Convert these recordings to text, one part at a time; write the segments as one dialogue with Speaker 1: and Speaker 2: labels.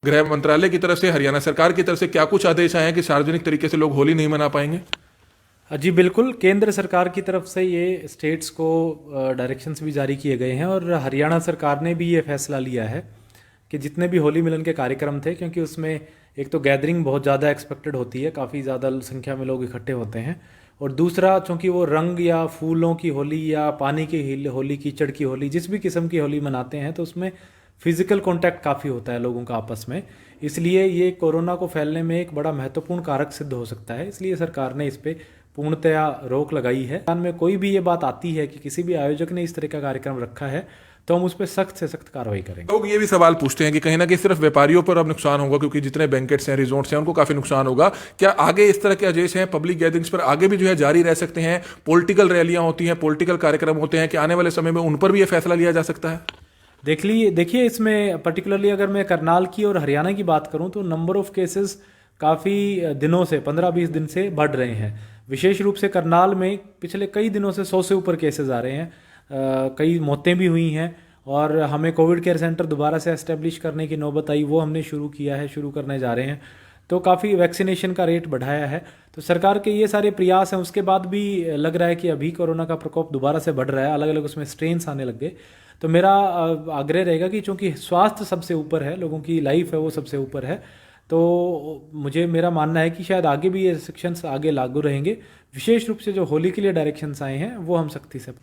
Speaker 1: गृह मंत्रालय की तरफ से, हरियाणा सरकार की तरफ से क्या कुछ आदेश आए हैं कि सार्वजनिक तरीके से लोग होली नहीं मना पाएंगे?
Speaker 2: जी बिल्कुल, केंद्र सरकार की तरफ से ये स्टेट्स को डायरेक्शंस भी जारी किए गए हैं और हरियाणा सरकार ने भी ये फैसला लिया है कि जितने भी होली मिलन के कार्यक्रम थे, क्योंकि उसमें एक तो गैदरिंग बहुत ज़्यादा एक्सपेक्टेड होती है, काफ़ी ज़्यादा संख्या में लोग इकट्ठे होते हैं, और दूसरा चूँकि वो रंग या फूलों की होली या पानी की होली, कीचड़ की होली, जिस भी किस्म की होली मनाते हैं तो उसमें फिजिकल कांटेक्ट काफ़ी होता है लोगों का आपस में, इसलिए ये कोरोना को फैलने में एक बड़ा महत्वपूर्ण कारक सिद्ध हो सकता है। इसलिए सरकार ने इस पे पूर्णतया रोक लगाई है। में कोई भी ये बात आती है कि किसी भी आयोजक ने इस तरह का कार्यक्रम रखा है तो हम उस पर सख्त से सख्त कार्रवाई करेंगे।
Speaker 1: लोग ये भी सवाल पूछते हैं कि कहीं ना कहीं सिर्फ व्यापारियों पर अब नुकसान होगा, क्योंकि जितने बैंकेट्स हैं, रिजॉर्ट्स हैं, उनको काफी नुकसान होगा। क्या आगे इस तरह के आदेश हैं पब्लिक गैदरिंग्स पर आगे भी जो है जारी रह सकते हैं? पॉलिटिकल रैलियां होती हैं, पॉलिटिकल कार्यक्रम होते हैं, कि आने वाले समय में उन पर भी यह फैसला लिया जा सकता है?
Speaker 2: देखिए इसमें पर्टिकुलरली अगर मैं करनाल की और हरियाणा की बात करूं तो नंबर ऑफ केसेस काफ़ी दिनों से 15-20 दिन से बढ़ रहे हैं। विशेष रूप से करनाल में पिछले कई दिनों से 100 से ऊपर केसेस आ रहे हैं, कई मौतें भी हुई हैं, और हमें कोविड केयर सेंटर दोबारा से एस्टेब्लिश करने की नौबत आई, वो हमने शुरू करने जा रहे हैं। तो काफ़ी वैक्सीनेशन का रेट बढ़ाया है। तो सरकार के ये सारे प्रयास हैं, उसके बाद भी लग रहा है कि अभी कोरोना का प्रकोप दोबारा से बढ़ रहा है, अलग अलग उसमें स्ट्रेन्स आने लग गए। तो मेरा आग्रह रहेगा कि चूंकि स्वास्थ्य सबसे ऊपर है, लोगों की लाइफ है वो सबसे ऊपर है, तो मेरा मानना है कि शायद आगे भी ये रिस्ट्रिक्शंस आगे लागू रहेंगे। विशेष रूप से जो होली के लिए डायरेक्शंस आए हैं वो हम सख्ती से।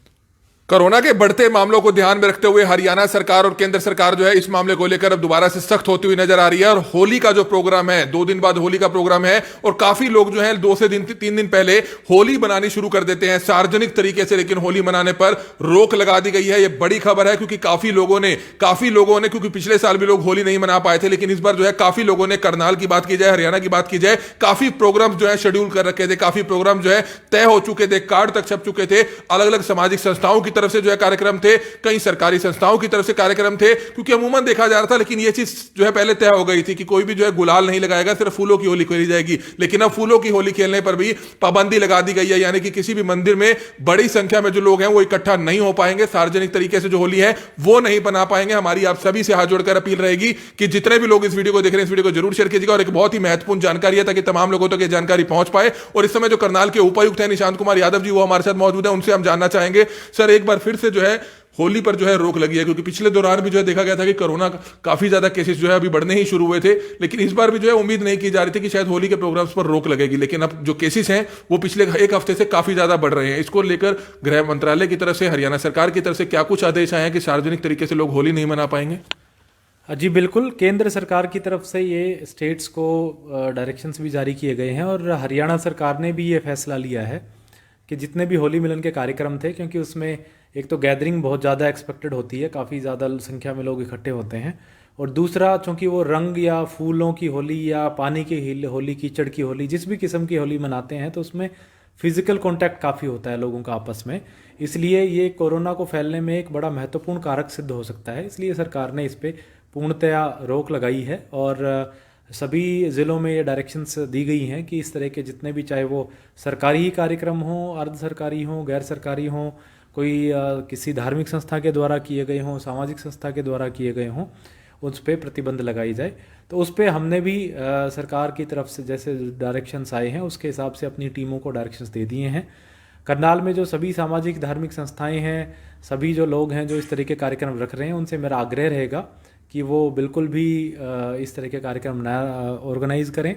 Speaker 1: कोरोना के बढ़ते मामलों को ध्यान में रखते हुए हरियाणा सरकार और केंद्र सरकार जो है इस मामले को लेकर अब दोबारा से सख्त होती हुई नजर आ रही है। और होली का जो प्रोग्राम है, 2 दिन बाद होली का प्रोग्राम है, और काफी लोग जो है 2 से 3 दिन पहले होली बनानी शुरू कर देते हैं सार्वजनिक तरीके से, लेकिन होली मनाने पर रोक लगा दी गई है। यह बड़ी खबर है, क्योंकि काफी लोगों ने क्योंकि पिछले साल भी लोग होली नहीं मना पाए थे, लेकिन इस बार जो है काफी लोगों ने, करनाल की बात की जाए, हरियाणा की बात की जाए, काफी प्रोग्राम जो है शेड्यूल कर रखे थे, काफी प्रोग्राम जो है तय हो चुके थे, कार्ड तक छप चुके थे। अलग अलग सामाजिक संस्थाओं की तरफ से जो है कार्यक्रम थे, कई सरकारी संस्थाओं की तरफ से कार्यक्रम थे, क्योंकि अमूमन देखा जा रहा था, लेकिन यह चीज जो है पहले तय हो गई थी कि कोई भी जो है गुलाल नहीं लगाएगा, सिर्फ फूलों की होली खेली जाएगी। लेकिन अब फूलों की होली खेलने पर भी पाबंदी लगा दी गई है, यानी कि किसी भी मंदिर में बड़ी संख्या में जो लोग हैं वो इकट्ठा नहीं हो पाएंगे, सार्वजनिक तरीके से जो होली है वो नहीं बना पाएंगे। हमारी आप सभी से हाथ जोड़कर अपील रहेगी कि जितने भी लोग इस वीडियो को देख रहे हैं, इस वीडियो को जरूर शेयर कीजिएगा। और एक बहुत ही महत्वपूर्ण जानकारी है, ताकि तमाम लोगों तक ये जानकारी पहुंच पाए। और इस समय जो करनाल के उपायुक्त हैं निशांत कुमार यादव जी, वो हमारे साथ मौजूद है, उनसे हम जानना चाहेंगे। सर, एक बार फिर से जो है होली पर जो है रोक लगी है, क्योंकि पिछले दौरान भी जो है देखा गया था कि कोरोना काफी ज्यादा केसेस जो है अभी बढ़ने ही शुरू हुए थे, लेकिन इस बार भी जो है उम्मीद नहीं की जा रही थी कि शायद होली के प्रोग्राम्स पर रोक लगेगी। लेकिन अब जो केसेस हैं वो पिछले एक हफ्ते से काफी ज्यादा बढ़ रहे हैं। इसको लेकर गृह मंत्रालय की तरफ से, हरियाणा सरकार की तरफ से क्या कुछ आदेश आए हैं कि सार्वजनिक तरीके से लोग होली नहीं मना पाएंगे?
Speaker 2: जी बिल्कुल, केंद्र सरकार की तरफ से ये स्टेट्स को डायरेक्शंस भी जारी किए गए हैं और हरियाणा सरकार ने भी ये फैसला लिया है कि जितने भी होली मिलन के कार्यक्रम थे, क्योंकि उसमें एक तो गैदरिंग बहुत ज़्यादा एक्सपेक्टेड होती है, काफ़ी ज़्यादा संख्या में लोग इकट्ठे होते हैं, और दूसरा चूँकि वो रंग या फूलों की होली या पानी की होली, कीचड़ की होली, जिस भी किस्म की होली मनाते हैं तो उसमें फिजिकल कांटेक्ट काफ़ी होता है लोगों का आपस में, इसलिए ये कोरोना को फैलने में एक बड़ा महत्वपूर्ण कारक सिद्ध हो सकता है। इसलिए सरकार ने इस पर पूर्णतया रोक लगाई है और सभी ज़िलों में ये डायरेक्शंस दी गई हैं कि इस तरह के जितने भी, चाहे वो सरकारी कार्यक्रम हों, अर्ध सरकारी हों, गैर सरकारी हों, कोई किसी धार्मिक संस्था के द्वारा किए गए हों, सामाजिक संस्था के द्वारा किए गए हों, उस पर प्रतिबंध लगाई जाए। तो उस पर हमने भी सरकार की तरफ से जैसे डायरेक्शंस आए हैं उसके हिसाब से अपनी टीमों को डायरेक्शंस दे दिए हैं। करनाल में जो सभी सामाजिक धार्मिक संस्थाएं हैं, सभी जो लोग हैं जो इस तरह के कार्यक्रम रख रहे हैं, उनसे मेरा आग्रह रहेगा कि वो बिल्कुल भी इस तरह के कार्यक्रम ना ऑर्गेनाइज़ करें।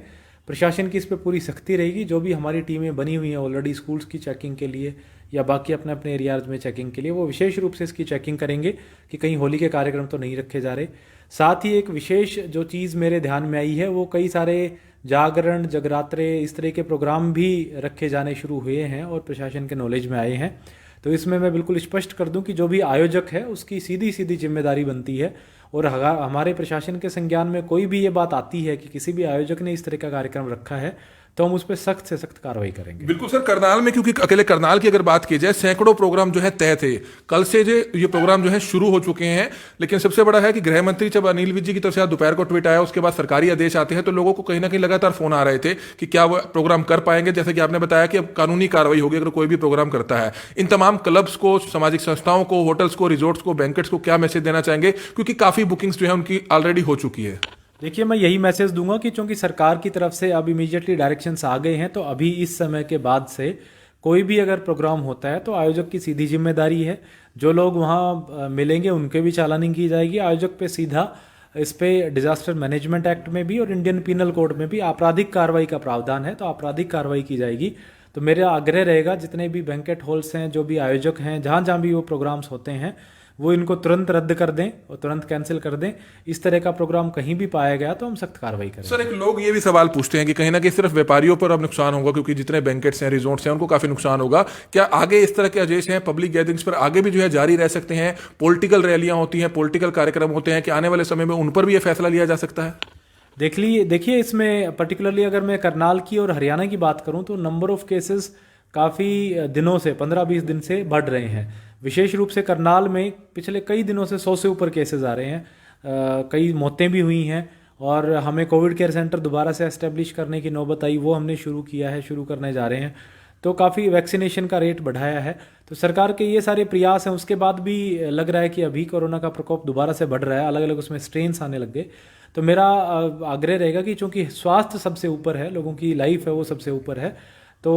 Speaker 2: प्रशासन की इस पर पूरी सख्ती रहेगी। जो भी हमारी टीमें बनी हुई हैं ऑलरेडी स्कूल्स की चेकिंग के लिए या बाकी अपने अपने एरियाज में चेकिंग के लिए, वो विशेष रूप से इसकी चेकिंग करेंगे कि कहीं होली के कार्यक्रम तो नहीं रखे जा रहे। साथ ही एक विशेष जो चीज़ मेरे ध्यान में आई है, वो कई सारे जागरण, जगरात्रे, इस तरह के प्रोग्राम भी रखे जाने शुरू हुए हैं और प्रशासन के नॉलेज में आए हैं। तो इसमें मैं बिल्कुल स्पष्ट कर दूं कि जो भी आयोजक है उसकी सीधी सीधी जिम्मेदारी बनती है, और हमारे प्रशासन के संज्ञान में कोई भी ये बात आती है कि किसी भी आयोजक ने इस तरह का कार्यक्रम रखा है तो हम उस पर सख्त से सख्त कार्रवाई करेंगे।
Speaker 1: बिल्कुल सर, करनाल में, क्योंकि अकेले करनाल की अगर बात की जाए, सैकड़ों प्रोग्राम जो है तय थे, कल से जो ये प्रोग्राम जो है शुरू हो चुके हैं। लेकिन सबसे बड़ा है कि गृह मंत्री जब अनिल विज जी की तरफ से दोपहर को ट्वीट आया, उसके बाद सरकारी आदेश आते हैं, तो लोगों को कहीं ना कहीं लगातार फोन आ रहे थे कि क्या वो प्रोग्राम कर पाएंगे। जैसे कि आपने बताया कि अब कानूनी कार्रवाई होगी अगर कोई भी प्रोग्राम करता है। इन तमाम क्लब्स को, सामाजिक संस्थाओं को, होटल्स को, रिजॉर्ट्स को, बैंकेट्स को क्या मैसेज देना चाहेंगे, क्योंकि काफी बुकिंग्स जो है उनकी ऑलरेडी हो चुकी है?
Speaker 2: देखिए, मैं यही मैसेज दूंगा कि चूंकि सरकार की तरफ से अब इमीडिएटली डायरेक्शंस आ गए हैं, तो अभी इस समय के बाद से कोई भी अगर प्रोग्राम होता है तो आयोजक की सीधी जिम्मेदारी है। जो लोग वहाँ मिलेंगे उनके भी चालानी की जाएगी। आयोजक पे सीधा इस पे डिजास्टर मैनेजमेंट एक्ट में भी और इंडियन पीनल कोड में भी आपराधिक कार्रवाई का प्रावधान है, तो आपराधिक कार्रवाई की जाएगी। तो मेरा आग्रह रहेगा, जितने भी बैंकेट हॉल्स हैं, जो भी आयोजक हैं, जहाँ जहाँ भी वो प्रोग्राम्स होते हैं, वो इनको तुरंत रद्द कर दें और तुरंत कैंसिल कर दें। इस तरह का प्रोग्राम कहीं भी पाया गया तो हम सख्त कार्रवाई करें।
Speaker 1: सर, एक लोग ये भी सवाल पूछते हैं कि कहीं ना कहीं सिर्फ व्यापारियों पर अब नुकसान होगा, क्योंकि जितने बैंकेट्स हैं, रिजॉर्ट्स हैं, उनको काफी नुकसान होगा। क्या आगे इस तरह के आदेश हैं पब्लिक गैदरिंग्स पर आगे भी जो है जारी रह सकते हैं? पॉलिटिकल रैलियां होती हैं, पॉलिटिकल कार्यक्रम होते हैं, कि आने वाले समय में उन पर भी यह फैसला लिया जा सकता है?
Speaker 2: देखिए, इसमें पर्टिकुलरली अगर मैं करनाल की और हरियाणा की बात करूं तो नंबर ऑफ केसेस काफ़ी दिनों से 15-20 दिन से बढ़ रहे हैं। विशेष रूप से करनाल में पिछले कई दिनों से 100 से ऊपर केसेस आ रहे हैं। कई मौतें भी हुई हैं और हमें कोविड केयर सेंटर दोबारा से एस्टेब्लिश करने की नौबत आई, वो हमने शुरू किया है, शुरू करने जा रहे हैं। तो काफ़ी वैक्सीनेशन का रेट बढ़ाया है। तो सरकार के ये सारे प्रयास हैं, उसके बाद भी लग रहा है कि अभी कोरोना का प्रकोप दोबारा से बढ़ रहा है, अलग अलग उसमें स्ट्रेन्स आने लग गए। तो मेरा आग्रह रहेगा कि चूंकि स्वास्थ्य सबसे ऊपर है, लोगों की लाइफ है वो सबसे ऊपर है, तो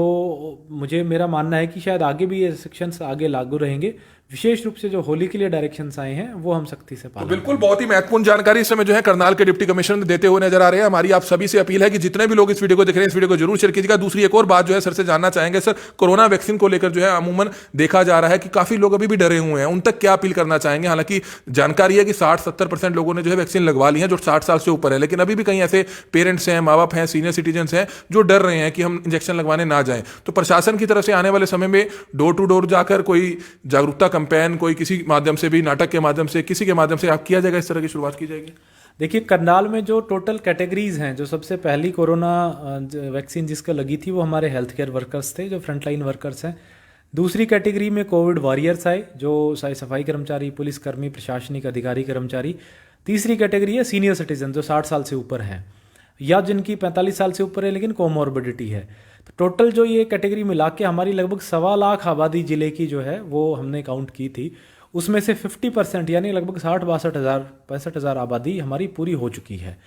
Speaker 2: मेरा मानना है कि शायद आगे भी ये सेक्शंस आगे लागू रहेंगे। विशेष रूप से जो होली के लिए डायरेक्शंस आए हैं वो हम सख्ती से पालन।
Speaker 1: तो बिल्कुल, बहुत ही महत्वपूर्ण जानकारी इस समय जो है करनाल के डिप्टी कमिश्नर देते हुए नजर आ रहे हैं। हमारी आप सभी से अपील है कि जितने भी लोग इस वीडियो को देख रहे हैं, इस वीडियो को जरूर शेयर कीजिएगा। दूसरी एक और बात जो है सर से जानना चाहेंगे, सर, कोरोना वैक्सीन को लेकर जो है अमूमन देखा जा रहा है कि काफी लोग अभी भी डरे हुए हैं, उन तक क्या अपील करना चाहेंगे? हालांकि जानकारी है कि 60-70% लोगों ने जो है वैक्सीन लगवा ली है जो 60 साल से ऊपर है, लेकिन अभी भी कई ऐसे पेरेंट्स हैं, माँ बाप हैं, सीनियर सिटीजन हैं जो डर रहे हैं कि हम इंजेक्शन लगवाने ना जाएं। तो प्रशासन की तरफ से आने वाले समय में डोर टू डोर जाकर कोई जागरूकता कैंपेन, कोई किसी माध्यम से भी, नाटक के माध्यम से, किसी के माध्यम से आप किया जाएगा, इस तरह की शुरुआत की जाएगी?
Speaker 2: देखिए, करनाल में जो टोटल कैटेगरीज हैं, जो सबसे पहली कोरोना वैक्सीन जिसका लगी थी वो हमारे हेल्थ केयर वर्कर्स थे, जो फ्रंटलाइन वर्कर्स हैं। दूसरी कैटेगरी में कोविड वॉरियर्स आए, जो सफाई कर्मचारी, पुलिसकर्मी, प्रशासनिक अधिकारी, कर्मचारी। तीसरी कैटेगरी है सीनियर सिटीजन, जो 60 साल से ऊपर हैं या जिनकी 45 साल से ऊपर है लेकिन कोमॉर्बिडिटी है। तो टोटल जो ये कैटेगरी मिला के हमारी लगभग 1.25 लाख आबादी जिले की जो है वो हमने काउंट की थी। उसमें से 50% यानी लगभग 65,000 आबादी हमारी पूरी हो चुकी है।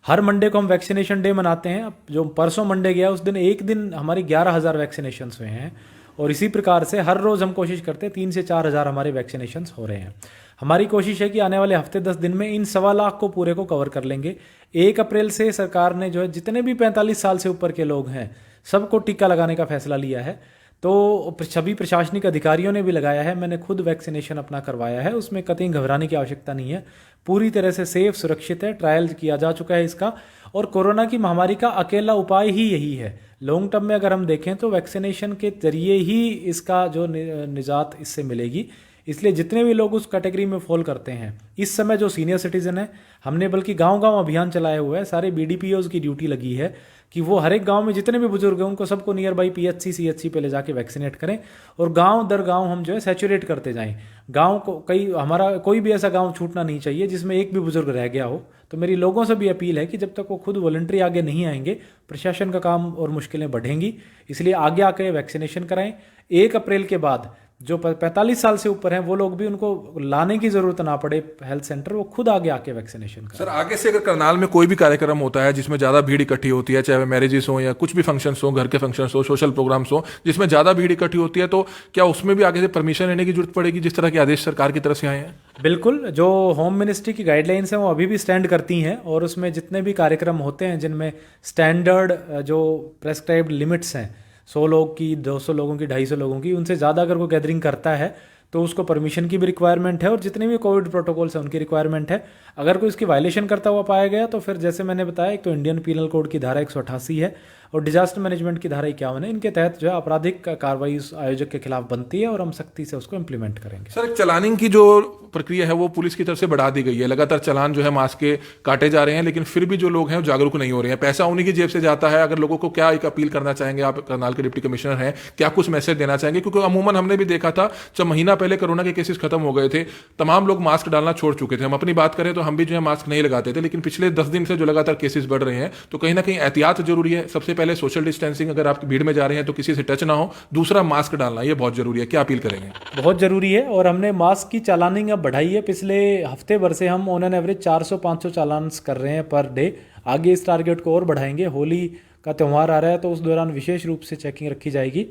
Speaker 2: हर मंडे को हम वैक्सीनेशन डे मनाते हैं। अब जो परसों मंडे गया उस दिन एक दिन हमारी 11,000 वैक्सीनेशन हुए हैं, और इसी प्रकार से हर रोज़ हम कोशिश करते हैं 3 से 4,000 हमारे वैक्सीनेशन हो रहे हैं। हमारी कोशिश है कि आने वाले हफ्ते 10 दिन में इन 1.25 लाख को पूरे को कवर कर लेंगे। 1 अप्रैल से सरकार ने जो है जितने भी 45 साल से ऊपर के लोग हैं सबको टीका लगाने का फैसला लिया है। तो सभी प्रशासनिक अधिकारियों ने भी लगाया है, मैंने खुद वैक्सीनेशन अपना करवाया है, उसमें कतई घबराने की आवश्यकता नहीं है। पूरी तरह से सेफ, सुरक्षित है, ट्रायल किया जा चुका है इसका। और कोरोना की महामारी का अकेला उपाय ही यही है। लॉन्ग टर्म में अगर हम देखें तो वैक्सीनेशन के जरिए ही इसका जो निजात इससे मिलेगी। इसलिए जितने भी लोग उस कैटेगरी में फॉल करते हैं, इस समय जो सीनियर सिटीजन है, हमने बल्कि गांव-गांव अभियान चलाया हुआ है। सारे बीडीपीओज की ड्यूटी लगी है कि वो हर एक गांव में जितने भी बुजुर्ग हैं उनको सबको नियर बाई पीएचसी, सीएचसी पे ले जाके वैक्सीनेट करें, और गांव दर गांव हम जो है सैचुरेट करते जाएं। गांव को हमारा कोई भी ऐसा गांव छूटना नहीं चाहिए जिसमें एक भी बुजुर्ग रह गया हो। तो मेरी लोगों से भी अपील है कि जब तक वो खुद वॉलंटरी आगे नहीं आएंगे, प्रशासन का काम और मुश्किलें बढ़ेंगी। इसलिए आगे आकर वैक्सीनेशन कराएं। 1 अप्रैल के बाद जो 45 साल से ऊपर हैं वो लोग भी, उनको लाने की जरूरत ना पड़े हेल्थ सेंटर, वो खुद आगे आके वैक्सीनेशन करें।
Speaker 1: सर, आगे से अगर करनाल में कोई भी कार्यक्रम होता है जिसमें ज्यादा भीड़ इकट्ठी होती है, चाहे मैरिजेस हो या कुछ भी फंक्शंस हो, घर के फंक्शंस हो, सोशल प्रोग्राम्स हो, जिसमें ज्यादा भीड़ इकट्ठी होती है, तो क्या उसमें भी आगे से परमिशन लेने की जरूरत पड़ेगी, जिस तरह के आदेश सरकार की तरफ से आए हैं?
Speaker 2: बिल्कुल, जो होम मिनिस्ट्री की गाइडलाइंस हैं वो अभी भी स्टैंड करती हैं, और उसमें जितने भी कार्यक्रम होते हैं जिनमें स्टैंडर्ड जो प्रेस्क्राइब्ड लिमिट्स हैं, 100 लोग की, 200 लोगों की, 250 लोगों की, उनसे ज़्यादा अगर कोई गैदरिंग करता है तो उसको परमिशन की भी रिक्वायरमेंट है, और जितने भी कोविड प्रोटोकॉल्स हैं उनकी रिक्वायरमेंट है। अगर कोई इसकी वायलेशन करता हुआ पाया गया तो फिर जैसे मैंने बताया, एक तो इंडियन पीनल कोड की धारा 188 है और डिजास्टर मैनेजमेंट की धारा 51 है। इनके तहत जो है आपराधिक कार्रवाई उस आयोजक के खिलाफ बनती है, और हम सख्ती से उसको इम्प्लीमेंट करेंगे।
Speaker 1: सर, एक चलानिंग की जो प्रक्रिया है वो पुलिस की तरफ से बढ़ा दी गई है। लगातार चालान जो है मास्क के काटे जा रहे हैं, लेकिन फिर भी जो लोग हैं वो जागरूक नहीं हो रहे हैं। पैसा उन्हीं की जेब से जाता है। अगर लोगों को क्या एक अपील करना चाहेंगे, आप करनाल के डिप्टी कमिश्नर हैं, क्या कुछ मैसेज देना चाहेंगे? क्योंकि अमूमन हमने भी देखा था, जब महीना पहले कोरोना के केसेस खत्म हो गए थे, तमाम लोग मास्क डालना छोड़ चुके थे। हम अपनी बात करें तो हम भी जो है मास्क नहीं लगाते थे, लेकिन पिछले 10 दिन से जो लगातार केसेस बढ़ रहे हैं, तो कहीं ना कहीं एहतियात जरूरी है। सबसे पहले सोशल डिस्टेंसिंग, अगर आप भीड़ में जा रहे हैं तो किसी से टच ना हो, दूसरा मास्क डालना, ये बहुत जरूरी है। क्या अपील करेंगे?
Speaker 2: बहुत ज़रूरी है, और हमने मास्क की चालानिंग अब बढ़ाई है। पिछले हफ्ते भर से हम ऑन एन एवरेज 400-500 चालान कर रहे हैं पर डे। आगे इस टारगेट को और बढ़ाएंगे। होली का त्यौहार आ रहा है तो उस दौरान विशेष रूप से चेकिंग रखी जाएगी।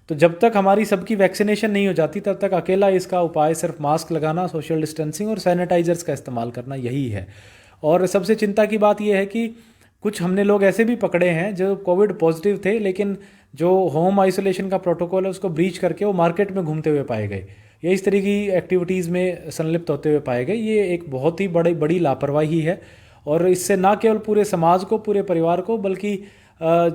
Speaker 2: तो जब तक हमारी सबकी वैक्सीनेशन नहीं हो जाती तब तक अकेला इसका उपाय सिर्फ मास्क लगाना, सोशल डिस्टेंसिंग और सैनिटाइजर्स का इस्तेमाल करना यही है। और सबसे चिंता की बात यह है कि कुछ हमने लोग ऐसे भी पकड़े हैं जो कोविड पॉजिटिव थे, लेकिन जो होम आइसोलेशन का प्रोटोकॉल है उसको ब्रीच करके वो मार्केट में घूमते हुए पाए गए या इस तरह की एक्टिविटीज़ में संलिप्त होते हुए पाए गए। ये एक बहुत ही बड़ी लापरवाही है, और इससे ना केवल पूरे समाज को, पूरे परिवार को, बल्कि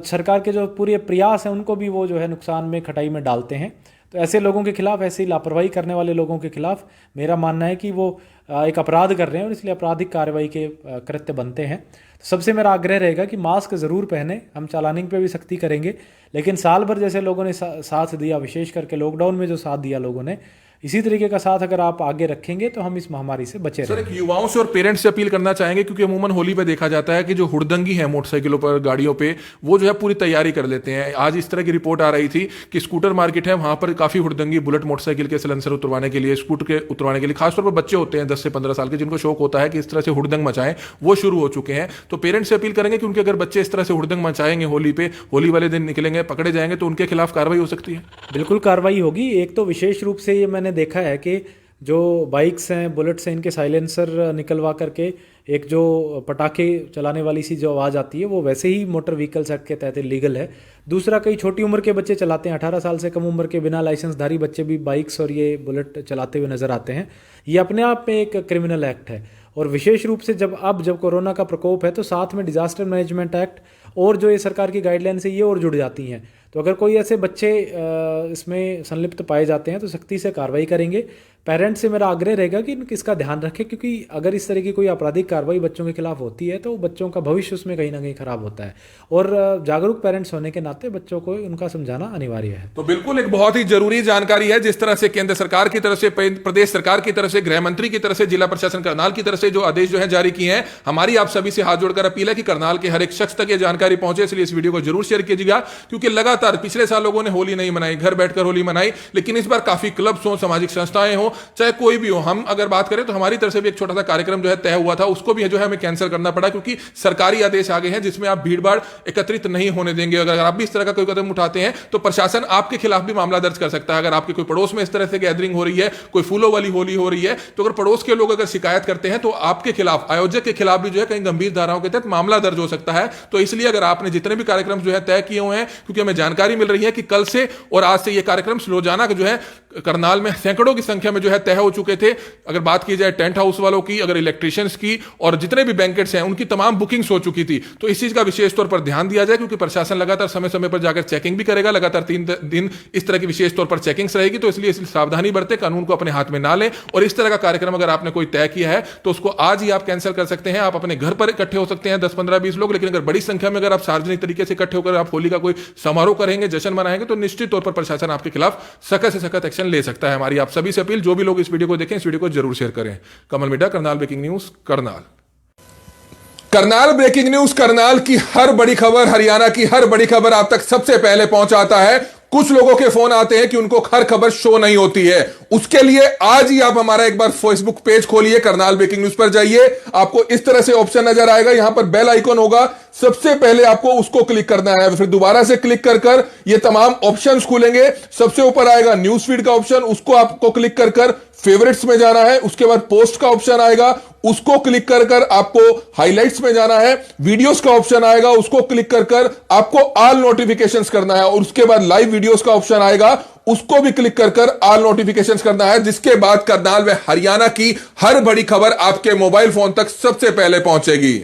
Speaker 2: सरकार के जो पूरे प्रयास हैं उनको भी वो जो है नुकसान में, खटाई में डालते हैं। तो ऐसे लोगों के खिलाफ, ऐसी लापरवाही करने वाले लोगों के खिलाफ मेरा मानना है कि वो एक अपराध कर रहे हैं और इसलिए आपराधिक कार्रवाई के कृत्य बनते हैं। तो सबसे मेरा आग्रह रहेगा कि मास्क ज़रूर पहने। हम चालानिंग पे भी सख्ती करेंगे, लेकिन साल भर जैसे लोगों ने साथ दिया, विशेष करके लॉकडाउन में जो साथ दिया लोगों ने, इसी तरीके का साथ अगर आप आगे रखेंगे तो हम इस महामारी से बचे
Speaker 1: सर,
Speaker 2: रहेंगे।
Speaker 1: एक युवाओं से और पेरेंट्स से अपील करना चाहेंगे, क्योंकि अमूमन होली पे देखा जाता है कि जो हुड़दंगी है मोटरसाइकिलों पर, गाड़ियों पे, वो जो है पूरी तैयारी कर लेते हैं। आज इस तरह की रिपोर्ट आ रही थी कि स्कूटर मार्केट है, वहां पर काफी हुड़दंगी, बुलेट मोटरसाइकिल के सिलेंसर उतरवाने के लिए, स्कूटर के उतरवाने के लिए, खासतौर पर बच्चे होते हैं 10 से 15 साल के, जिनको शौक होता है कि इस तरह से हुड़दंग मचाएं, वो शुरू हो चुके हैं। तो पेरेंट्स से अपील करेंगे कि उनके अगर बच्चे इस तरह से हुड़दंग मचाएंगे होली पे, होली वाले दिन निकलेंगे, पकड़े जाएंगे, तो उनके खिलाफ कार्रवाई हो सकती है।
Speaker 2: बिल्कुल कार्रवाई होगी। एक तो विशेष रूप से ये मैंने देखा है कि जो बाइक्स हैं, बुलेट्स हैं, इनके साइलेंसर निकलवा करके एक जो पटाखे चलाने वाली सी जो आवाज़ आती है वो वैसे ही मोटर व्हीकल्स एक्ट के तहत लीगल है। दूसरा, कई छोटी उम्र के बच्चे चलाते हैं, 18 साल से कम उम्र के बिना लाइसेंसधारी बच्चे भी बाइक्स और ये बुलेट चलाते हुए नज़र आते हैं। ये अपने आप में एक क्रिमिनल एक्ट है। और विशेष रूप से जब कोरोना का प्रकोप है तो साथ में डिजास्टर मैनेजमेंट एक्ट और जो ये सरकार की गाइडलाइंस है ये और जुड़ जाती हैं। तो अगर कोई ऐसे बच्चे इसमें संलिप्त पाए जाते हैं तो सख्ती से कार्रवाई करेंगे। पेरेंट्स से मेरा आग्रह रहेगा कि इसका ध्यान रखें, क्योंकि अगर इस तरह की कोई आपराधिक कार्रवाई बच्चों के खिलाफ होती है तो बच्चों का भविष्य उसमें कहीं ना कहीं खराब होता है। और जागरूक पेरेंट्स होने के नाते बच्चों को उनका समझाना अनिवार्य है।
Speaker 1: तो बिल्कुल एक बहुत ही जरूरी जानकारी है, जिस तरह से केंद्र सरकार की तरफ से, प्रदेश सरकार की तरफ से, गृह मंत्री की तरफ से, जिला प्रशासन करनाल की तरफ से जो आदेश जो है जारी किए हैं, हमारी आप सभी से हाथ जोड़कर अपील है कि करनाल के हर एक शख्स तक ये जानकारी पहुंचे। इसलिए इस वीडियो को जरूर शेयर कीजिएगा, क्योंकि लगातार पिछले साल लोगों ने होली नहीं मनाई, घर बैठकर होली मनाई, लेकिन इस बार काफी क्लब्स हो, सामाजिक संस्थाएं हो, चाहे कोई भी हो, हम अगर बात करें तो हमारी तरफ से भी एक छोटा सा कार्यक्रम जो है तय हुआ था, उसको भी जो है हमें कैंसिल करना पड़ा, क्योंकि सरकारी आदेश आ गए हैं जिसमें आप भीड़-भाड़ एकत्रित नहीं होने देंगे। अगर आप भी इस तरह का कोई कदम उठाते हैं तो प्रशासन आपके खिलाफ भी मामला दर्ज कर सकता है। अगर आपके कोई पड़ोस में इस तरह से गैदरिंग हो रही है, कोई फूलों वाली होली हो रही है, तो अगर पड़ोस के लोग अगर शिकायत करते हैं तो आपके खिलाफ, आयोजक के खिलाफ भी जो है कहीं गंभीर धाराओं के तहत मामला दर्ज हो सकता है। तो इसलिए अगर आपने जितने भी कार्यक्रम जो है तय किए हुए हैं, क्योंकि हमें जानकारी मिल रही है कि कल से और आज से ये कार्यक्रम रोजाना जो है करनाल में सैकड़ों की संख्या में जो है तय हो चुके थे। अगर बात की जाए टेंट हाउस वालों की, अगर इलेक्ट्रिशियंस की, और जितने भी बैंकेट्स हैं उनकी तमाम बुकिंग्स हो चुकी थी। तो इस चीज का विशेष तौर पर ध्यान दिया जाए, क्योंकि प्रशासन लगातार समय समय पर जाकर चेकिंग भी करेगा। लगातार 3 दिन इस तरह की विशेष तौर पर चेकिंग्स रहेगी। तो इसलिए सावधानी बरते, कानून को अपने हाथ में ना लें। और इस तरह का कार्यक्रम अगर आपने कोई तय किया है तो उसको आज ही आप कैंसिल कर सकते हैं। आप अपने घर पर इकट्ठे हो सकते हैं 10, 15, 20 लोग, लेकिन अगर बड़ी संख्या में अगर आप सार्वजनिक तरीके से इकट्ठे होकर आप होली का कोई समारोह करेंगे, जश्न मनाएंगे, तो निश्चित तौर पर प्रशासन आपके खिलाफ सख्त से सख्त एक्शन ले सकता है। हमारी आप सभी से अपील, जो भी लोग इस वीडियो को देखें, इस वीडियो को जरूर शेयर करें। Kamal media, Karnal breaking news, Karnal. Karnal breaking news, Karnal की हर बड़ी खबर, हरियाणा की हर बड़ी खबर आप तक सबसे पहले पहुंचाता है। कुछ लोगों के फोन आते हैं कि उनको हर खबर शो नहीं होती है। उसके लिए आज ही आप हमारा एक बार फेसबुक पेज खोलिए, करनाल ब्रेकिंग न्यूज पर जाइए। आपको इस तरह से ऑप्शन नजर आएगा, यहां पर बेल आइकॉन होगा, सबसे पहले आपको उसको क्लिक करना है। फिर दोबारा से क्लिक कर ये तमाम ऑप्शंस खुलेंगे। सबसे ऊपर आएगा न्यूज फीड का ऑप्शन, उसको आपको क्लिक कर फेवरेट्स में जाना है। उसके बाद पोस्ट का ऑप्शन आएगा, उसको क्लिक कर आपको हाइलाइट्स में जाना है। वीडियोस का ऑप्शन आएगा, उसको क्लिक कर आपको ऑल नोटिफिकेशंस करना है। और उसके बाद लाइव वीडियोस का ऑप्शन आएगा, उसको भी क्लिक कर ऑल नोटिफिकेशंस करना है। जिसके बाद करनाल व हरियाणा की हर बड़ी खबर आपके मोबाइल फोन तक सबसे पहले पहुंचेगी।